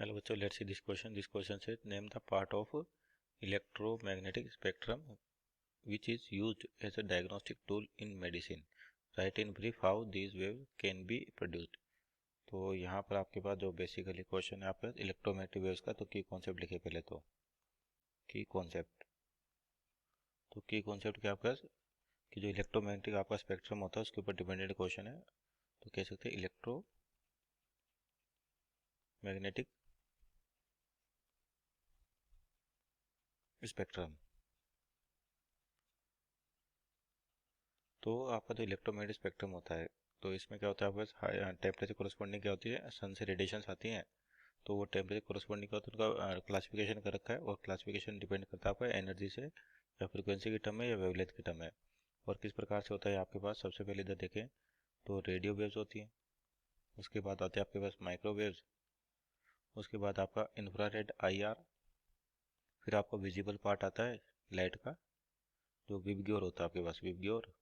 Hello बच्चों, let's see this question. This question says name the part of electromagnetic spectrum which is used as a diagnostic tool in medicine. Write in brief how these waves can be produced. तो यहाँ पर आपके पास जो basically question है आपके पास electromagnetic waves का, तो की कॉन्सेप्ट लिखे पहले। तो की कॉन्सेप्ट क्या आपके पास कि जो इलेक्ट्रोमैग्नेटिक आपका स्पेक्ट्रम होता है उसके ऊपर डिपेंडेंट क्वेश्चन है, तो कह सकते हैं इलेक्ट्रोमैग्नेटिक स्पेक्ट्रम। तो आपका जो इलेक्ट्रोमैग्नेटिक स्पेक्ट्रम होता है, तो इसमें क्या होता है आपके पास टेम्परेचर कोरस्पॉन्डिंग क्या होती है, सन से रेडिएशंस आती हैं। तो वो टेम्परेचर कोरस्पॉन्डिंग क्या होता है, उनका क्लासिफिकेशन कर रखा है, और क्लासिफिकेशन डिपेंड करता है आपका एनर्जी से या फ्रिक्वेंसी की टर्म में या वेवलेंथ की टर्म में। और किस प्रकार से होता है आपके पास, सबसे पहले इधर देखें तो रेडियो वेव्स होती हैं, उसके बाद आते हैं आपके पास माइक्रोवेव्स, उसके बाद आपका इंफ्रारेड IR, फिर आपका विजिबल पार्ट आता है लाइट का जो विबग्योर होता है आपके पास, विबग्योर,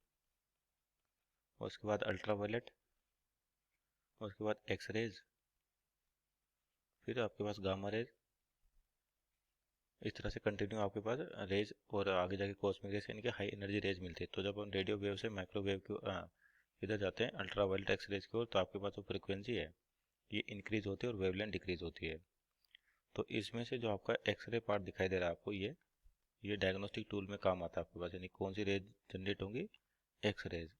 और उसके बाद अल्ट्रावायलेट, उसके बाद एक्सरेज, फिर आपके पास गामा रेज। इस तरह से कंटिन्यू आपके पास रेज और आगे जाके कॉस्मिक रेज यानी कि हाई एनर्जी रेज मिलती है। तो जब हम रेडियो वेव से माइक्रोवेव की इधर जाते हैं अल्ट्रावायलेट एक्स रेज की ओर, तो आपके पास जो फ्रिक्वेंसी है ये इंक्रीज होती है और वेवलेंथ डिक्रीज होती है। तो इसमें से जो आपका एक्सरे पार्ट दिखाई दे रहा है आपको, ये डायग्नोस्टिक टूल में काम आता है आपके पास। यानी कौन सी रेज जनरेट होंगी, एक्स रेज,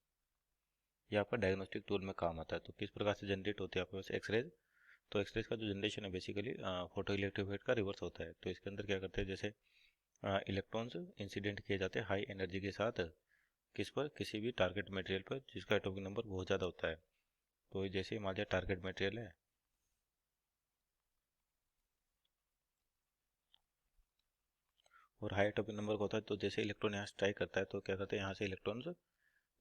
ये आपका डायग्नोस्टिक टूल में काम आता है। तो किस प्रकार से जनरेट होती है आपके पास एक्स रेज, तो एक्स रेज का जो जनरेशन है बेसिकली फोटो इलेक्ट्रिक इफेक्ट का रिवर्स होता है। तो इसके अंदर क्या करते हैं, जैसे इलेक्ट्रॉन्स इंसिडेंट किए जाते हैं हाई एनर्जी के साथ, किस पर, किसी भी टारगेट मटेरियल पर जिसका एटॉमिक नंबर बहुत ज़्यादा होता है। तो जैसे मान लिया टारगेट मटेरियल है, और हाई एटॉमिक नंबर का होता है, तो जैसे इलेक्ट्रॉन यहाँ स्ट्राइक करता है तो क्या करते हैं, यहाँ से इलेक्ट्रॉन्स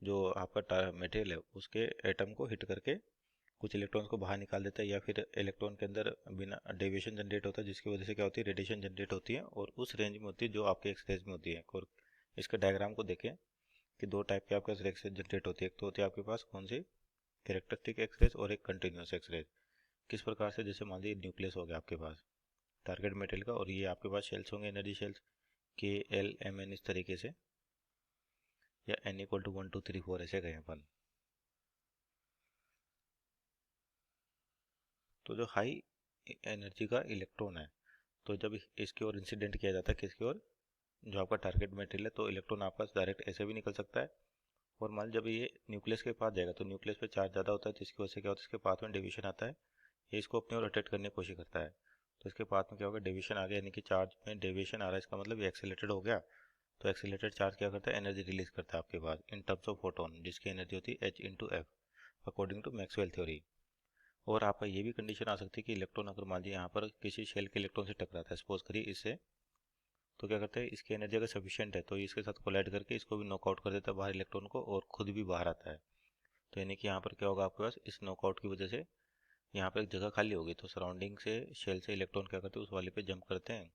जो आपका मटेरियल है उसके एटम को हिट करके कुछ इलेक्ट्रॉन्स को बाहर निकाल देता है, या फिर इलेक्ट्रॉन के अंदर बिना डेविएशन जनरेट होता है, जिसकी वजह से क्या होती है, रेडिएशन जनरेट होती है, और उस रेंज में होती है जो आपके एक्स रेज में होती है। और इसके डायग्राम को देखें कि दो टाइप के आपके एक्स रेज जनरेट होती है। एक तो होती है आपके पास कौन सी, कैरेक्टरिस्टिक एक्स रेज, और एक कंटिन्यूस एक्स रेज। किस प्रकार से, जैसे मान लीजिए न्यूक्लियस हो गया आपके पास टारगेट मेटेरियल का, और ये आपके पास शेल्स होंगे, एनर्जी शेल्स KLMN इस तरीके से, या N = 1 2 3 4 ऐसे गए अपन। तो जो हाई एनर्जी का इलेक्ट्रॉन है, तो जब इसकी ओर इंसिडेंट किया जाता है, किसकी ओर, जो आपका टारगेट मटेरियल है, तो इलेक्ट्रॉन आपका डायरेक्ट ऐसे भी निकल सकता है। और मान जब ये न्यूक्लियस के पास जाएगा तो न्यूक्लियस पे चार्ज ज़्यादा होता है, जिसकी वजह से क्या होता है, इसके पाथ में डिवीजन आता है, ये इसको अपनी ओर रोटेट करने की कोशिश करता है। तो इसके पाथ में क्या होगा, डिवीजन आ गया, यानी कि चार्ज में डेविएशन आ रहा है, इसका मतलब ये एक्सेलेटेड हो गया। तो एक्सेलेटेड चार्ज क्या करता है, एनर्जी रिलीज करता है आपके पास इन टर्म्स ऑफ फोटोन, जिसकी एनर्जी होती है H × F according to Maxwell theory. और आपका ये भी कंडीशन आ सकती है कि इलेक्ट्रॉन अगर मान लीजिए यहाँ पर किसी शेल के इलेक्ट्रॉन से टकराता है, सपोज करिए इससे, तो क्या करते हैं, इसकी एनर्जी अगर सफिशिएंट है तो इसके साथ कोलाइड करके इसको भी नॉकआउट कर देता है बाहर इलेक्ट्रॉन को, और खुद भी बाहर आता है। तो यानी कि यहाँ पर क्या होगा आपके पास, इस नॉकआउट की वजह से यहाँ पर एक जगह खाली होगी, तो सराउंडिंग से शेल से इलेक्ट्रॉन क्या करते हैं, उस वाले पे जंप करते हैं।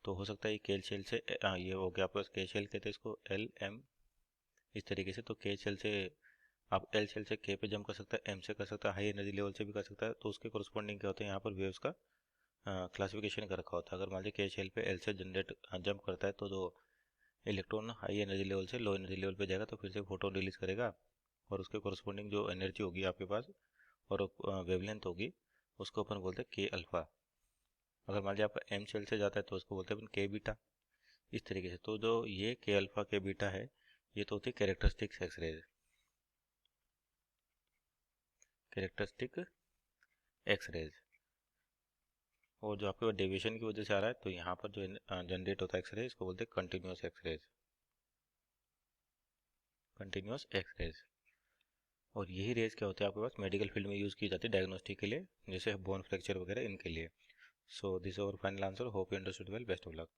तो हो सकता है ये केल शेल से ये हो गया आपके पास के शेल, कहते हैं इसको LM, इस तरीके से। तो के शेल से आप L शेल से के पे जंप कर सकता है, M से कर सकता है, हाई एनर्जी लेवल से भी कर सकता है। तो उसके कोरस्पॉन्डिंग क्या होते हैं, यहाँ पर वेव्स का क्लासिफिकेशन कर रखा होता है। अगर मान लीजिए के शेल पे L से जनरेट जंप करता है, तो जो इलेक्ट्रॉन हाई एनर्जी लेवल से लो एनर्जी लेवल पे जाएगा तो फिर से फोटोन रिलीज करेगा, और उसके कोरस्पॉन्डिंग जो एनर्जी होगी आपके पास और वेवलेंथ होगी, उसको अपन बोलते हैं के अल्फा। अगर मान लीजिए आपका M शेल से जाता है तो उसको बोलते हैं अपन के बीटा, इस तरीके से। तो जो ये के अल्फा के बीटा है, ये तो होती है characteristic X rays, characteristic X rays. और जो आपके डेविएशन की वजह से आ रहा है, तो यहाँ पर जो जनरेट होता है एक्स रेज, इसको बोलते हैं continuous X rays, continuous X rays. और यही रेज क्या होते हैं आपके पास मेडिकल फील्ड में यूज़ की जाती है डायग्नोस्टिक के लिए, जैसे बोन फ्रैक्चर वगैरह इनके लिए। So this is our final answer, hope you understood well, best of luck.